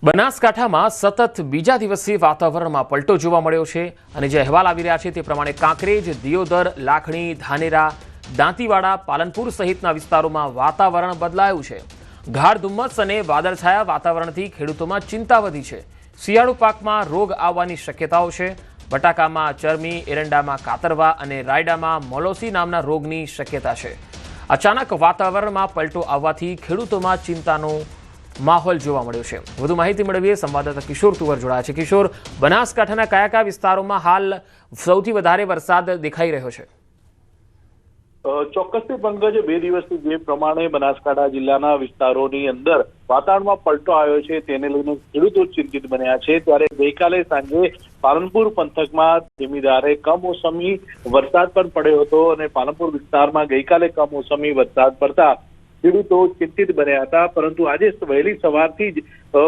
બનાસકાંઠામાં સતત બીજા દિવસે વાતાવરણમાં પલટો જોવા મળ્યો છે અને જે અહેવાલ આવી રહ્યા છે તે પ્રમાણે કાંકરેજ, દિયોદર, લાખણી, ધાનેરા, દાંતીવાડા, પાલનપુર સહિતના વિસ્તારોમાં વાતાવરણ બદલાયું છે। ગાઢ ધુમ્મસ અને વાદળછાયા વાતાવરણથી ખેડૂતોમાં ચિંતા વધી છે। શિયાળુ પાકમાં રોગ આવવાની શક્યતાઓ છે। બટાકામાં ચરમી, એરંડામાં કાતરવા અને રાયડામાં મોલોસી નામના રોગની શક્યતા છે। અચાનક વાતાવરણમાં પલટો આવવાથી ખેડૂતોમાં ચિંતાનો માહોલ જોવા મળ્યો છે। વધુ માહિતી મેળવીએ સંવાદદાતા કિશોર તુવર જોડાયા છે। કિશોર, બનાસકાંઠાના કયા વિસ્તારોમાં હાલ સૌથી વધારે વરસાદ દેખાઈ રહ્યો છે? ચોક્કસથી પંકજ, 2 દિવસથી જે પ્રમાણે બનાસકાંઠા જિલ્લાના વિસ્તારોની અંદર વાતાવરણમાં પલટો આવ્યો છે તેને લઈને ખેડૂતો ચિંતિત બન્યા છે। ત્યારે ગઈકાલે સાંજે પાલનપુર પંથકમાં ધીમી ધારે કમોસમી વરસાદ પણ પડ્યો હતો અને પાલનપુર વિસ્તારમાં ગઈકાલે કમોસમી વરસાદ પડતા ખેડૂતો ચિંતિત બન્યા હતા। પરંતુ આજે વહેલી સવારથી જ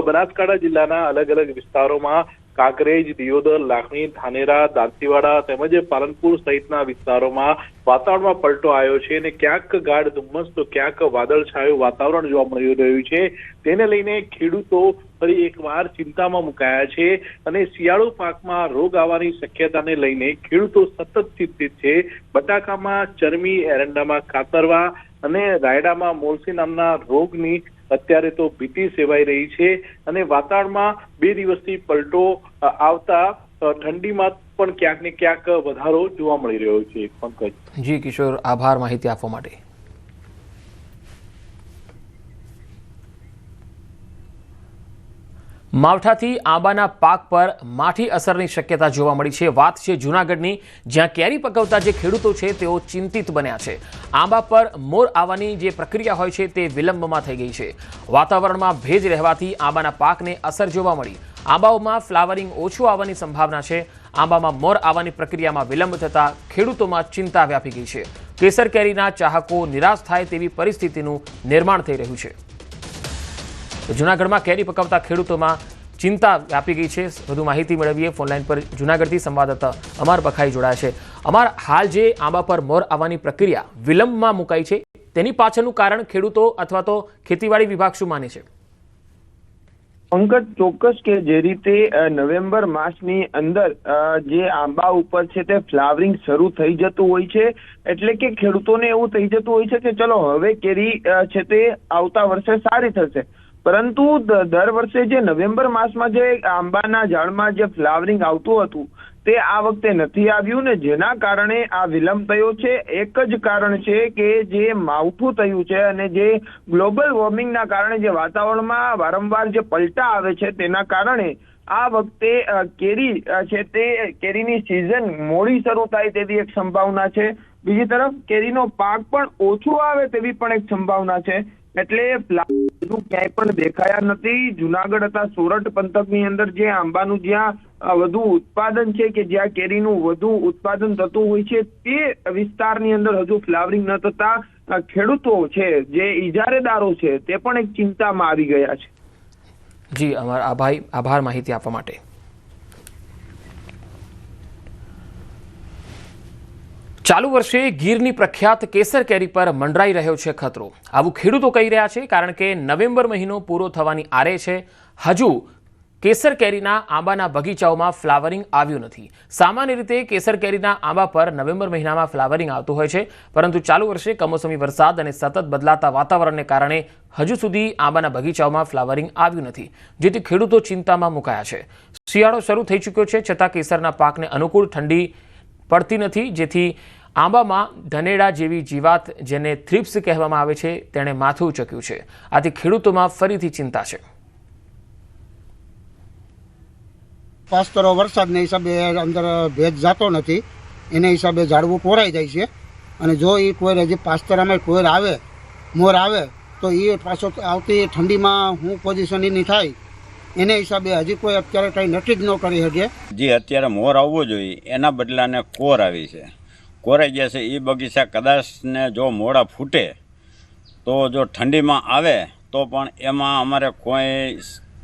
બનાસકાંઠા જિલ્લાના અલગ અલગ વિસ્તારોમાં કાંકરેજ, દિયોદર, લાખણી, ધાનેરા, દાંતીવાડા તેમજ પાલનપુર સહિતના વિસ્તારોમાં વાતાવરણમાં પલટો આવ્યો છે અને ક્યાંક ગાઢ ધુમ્મસ તો ક્યાંક વાદળછાયું વાતાવરણ જોવા મળી રહ્યું છે। તેને લઈને ખેડૂતો ફરી એકવાર ચિંતામાં મુકાયા છે અને શિયાળુ પાકમાં રોગ આવવાની શક્યતાને લઈને ખેડૂતો સતત ચિંતિત છે। બટાકામાં ચરમી, એરંડામાં કાતરવા અને રાયડામાં મોલસી નામના રોગની અત્યારે તો ભીતિ સેવાઈ રહી છે અને વાતાવરણમાં 2 દિવસથી પલટો આવતા ઠંડીમાં પણ ક્યાંક ને ક્યાંક વધારો જોવા મળી રહ્યો છે। પંકજ જી કિશોર, આભાર માહિતી આપવા માટે। માવઠાથી આંબાના પાક પર માઠી અસરની શક્યતા જોવા મળી છે। વાત છે જૂનાગઢની, જ્યાં કેરી પકવતા જે ખેડૂતો છે તેઓ ચિંતિત બન્યા છે। આંબા પર મોર આવવાની જે પ્રક્રિયા હોય છે તે વિલંબમાં થઈ ગઈ છે। વાતાવરણમાં ભેજ રહેવાથી આંબાના પાકને અસર જોવા મળી। આંબાઓમાં ફ્લાવરિંગ ઓછું આવવાની સંભાવના છે। આંબામાં મોર આવવાની પ્રક્રિયામાં વિલંબ થતા ખેડૂતોમાં ચિંતા વ્યાપી ગઈ છે। કેસર કેરીના ચાહકો નિરાશ થાય તેવી પરિસ્થિતિનું નિર્માણ થઈ રહ્યું છે। જૂનાગઢમાં કેરી પકવતા ખેડૂતોમાં ચિંતા વ્યાપી ગઈ છે। વધુ માહિતી મેળવીએ ફોનલાઈન પર જૂનાગઢથી સંવાદદાતા અમાર બખાઈ જોડાયા છે। અમાર, હાલ જે આંબા પર મોર આવવાની પ્રક્રિયા વિલંબમાં મુકાઈ છે તેની પાછળનું કારણ ખેડૂતો અથવા તો ખેતીવાડી વિભાગ શું માને છે? પંકજ, ચોક્કસ કે જે રીતે નવેમ્બર માસની અંદર જે આંબા ઉપર છે તે ફ્લાવરિંગ શરૂ થઈ જતું હોય છે, એટલે કે ખેડૂતોને એવું થઈ જતું હોય છે કે ચલો હવે કેરી છે તે આવતા વર્ષે સારી થશે। પરંતુ દર વર્ષે જે નવેમ્બર માસમાં જે આંબાના ઝાડમાં જે ફ્લાવરિંગ આવતું હતું તે આ વખતે નથી આવ્યું ને જેના કારણે આ વિલંબ થયો છે। એક જ કારણ છે કે જે માવઠું થયું છે અને જે ગ્લોબલ વોર્મિંગના કારણે જે વાતાવરણમાં વારંવાર જે પલટા આવે છે તેના કારણે આ વખતે કેરી છે તે કેરીની સિઝન મોડી શરૂ થાય તેવી એક સંભાવના છે। બીજી તરફ કેરીનો પાક પણ ઓછો આવે તેવી પણ એક સંભાવના છે। એટલે ક્યાંય પણ દેખાયા નથી। જુનાગઢ તથા સોરઠ પંથકની અંદર જે આંબાનું જ્યાં વધુ ઉત્પાદન છે કે જ્યાં કેરીનું વધુ ઉત્પાદન થતું હોય છે તે વિસ્તારની અંદર હજુ ફ્લાવરિંગ ન થતા ખેડૂતો છે જે ઇજારેદારો છે તે પણ એક ચિંતામાં આવી ગયા છે। જી આભાર માહિતી આપવા માટે। ચાલુ વર્ષે ગીરની પ્રખ્યાત કેસર કેરી પર મંડરાઈ રહ્યો છે ખતરો। આવું ખેડૂતો કહી રહ્યા છે કારણ કે નવેમ્બર મહિનો પૂરો થવાની આરે છે, હજુ કેસર કેરીના આંબાના બગીચાઓમાં ફ્લાવરિંગ આવ્યું નથી। સામાન્ય રીતે કેસર કેરીના આંબા પર નવેમ્બર મહિનામાં ફ્લાવરિંગ આવતું હોય છે, પરંતુ ચાલુ વર્ષે કમોસમી વરસાદ અને સતત બદલાતા વાતાવરણને કારણે હજુ સુધી આંબાના બગીચાઓમાં ફ્લાવરિંગ આવ્યું નથી, જેથી ખેડૂતો ચિંતામાં મુકાયા છે। શિયાળો શરૂ થઈ ચૂક્યો છે છતાં કેસરના પાકને અનુકૂળ ઠંડી પડતી નથી, જેથી આંબામાં ધનેડા જેવી જીવાત જેને થ્રિપ્સ કહેવામાં આવે છે તેણે માથું ઉચક્યું છે। આથી ખેડૂતોમાં ફરીથી ચિંતા છે। પાસ્તરો વરસાદના હિસાબે અંદર ભેજ જતો નથી, એને હિસાબે ઝાડવું કોરાઈ જાય છે અને જો એ કોઈ હજી પાસ્તરામાં કોઈ આવે મોર આવે તો એ પાછો આવતી ઠંડીમાં શું પોઝિશન એની થાય એને હિસાબે હજી કોઈ અત્યારે કંઈ નક્કી જ ન કરી શકે। જે અત્યારે મોર આવવો જોઈએ એના બદલાને કોર આવી છે, કોરાઈ ગયા છે। એ બગીચા કદાચ ને જો મોડા ફૂટે તો જો ઠંડીમાં આવે તો પણ એમાં અમારે કોઈ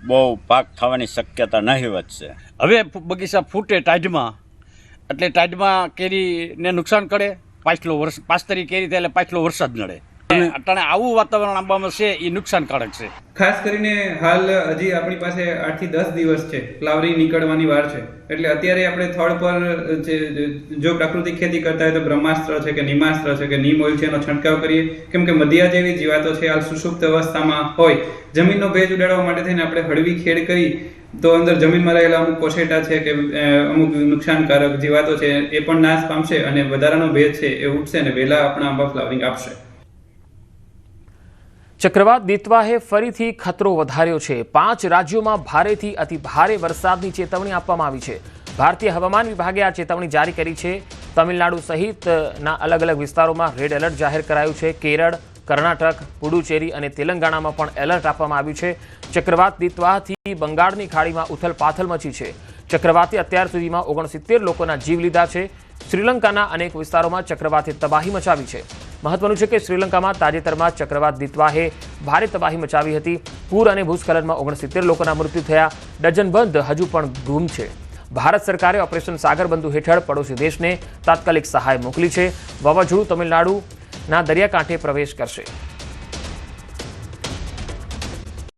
બહુ પાક થવાની શક્યતા નહીવત છે। હવે બગીચા ફૂટે ટાઢમાં, એટલે ટાઢમાં કેરીને નુકસાન કરે, પાછલો પાસ્તરી કેરી થાય એટલે પાછલો વરસાદ નડે। અટાણે આવું વાતાવરણ આંબામાં છે એ નુકસાનકારક છે. ખાસ કરીને હાલ હજી આપણી પાસે 8 થી 10 દિવસ છે, ફ્લાવરિંગ નીકળવાની વાર છે. એટલે અત્યારે આપણે થડ પર જો પ્રાકૃતિક ખેતી કરતા હોય તો બ્રહ્માસ્ત્ર છે કે નિમાસ્ત્ર છે કે નીમ ઓઇલ છે એનો છંટકાવ કરીએ, કેમ કે મધ્યા જેવી જીવાતો છે હાલ સુષુપ્ત અવસ્થામાં હોય. જમીનનો ભેજ ઉડાડવા માટે થઈને આપણે હળવી ખેડ કરી તો અંદર જમીનમાં રહેલા અમુક કોશેટા છે કે અમુક નુકસાનકારક જીવાતો છે એ પણ નાશ પામશે અને વધારાનો ભેજ છે એ ઉઠશે અને વહેલા આપણા આંબા ફ્લાવરિંગ આપશે. ચક્રવાત દિત્વાહે ફરીથી ખતરો વધાર્યો છે. 5 રાજ્યોમાં ભારેથી અતિ ભારે વરસાદની ચેતવણી આપવામાં આવી છે. ભારતીય હવામાન વિભાગે આ ચેતવણી જારી કરી છે. તમિલનાડુ સહિતના અલગ અલગ વિસ્તારોમાં રેડ એલર્ટ જાહેર કરાયું છે. કેરળ, કર્ણાટક, પુડુચેરી અને તેલંગાણામાં પણ એલર્ટ આપવામાં આવ્યું છે. ચક્રવાત દિત્વાહથી બંગાળની ખાડીમાં ઉથલપાથલ મચી છે. ચક્રવાતે અત્યાર સુધીમાં 69 લોકોના જીવ લીધા છે. શ્રીલંકાના અનેક વિસ્તારોમાં ચક્રવાતે તબાહી મચાવી છે. મહત્વનું છે કે શ્રીલંકામાં તાજેતરમાં ચક્રવાત દિત્વાહે ભારે તબાહી મચાવી હતી. પૂર અને ભૂસ્ખલનમાં 69 લોકોના મૃત્યુ થયા. ડઝનબંધ હજુ પણ ગુમ છે. ભારત સરકારે ઓપરેશન સાગરબંધુ હેઠળ પડોશી દેશને તાત્કાલિક સહાય મોકલી છે. વાવાઝોડું તમિલનાડુના દરિયાકાંઠે પ્રવેશ કરશે.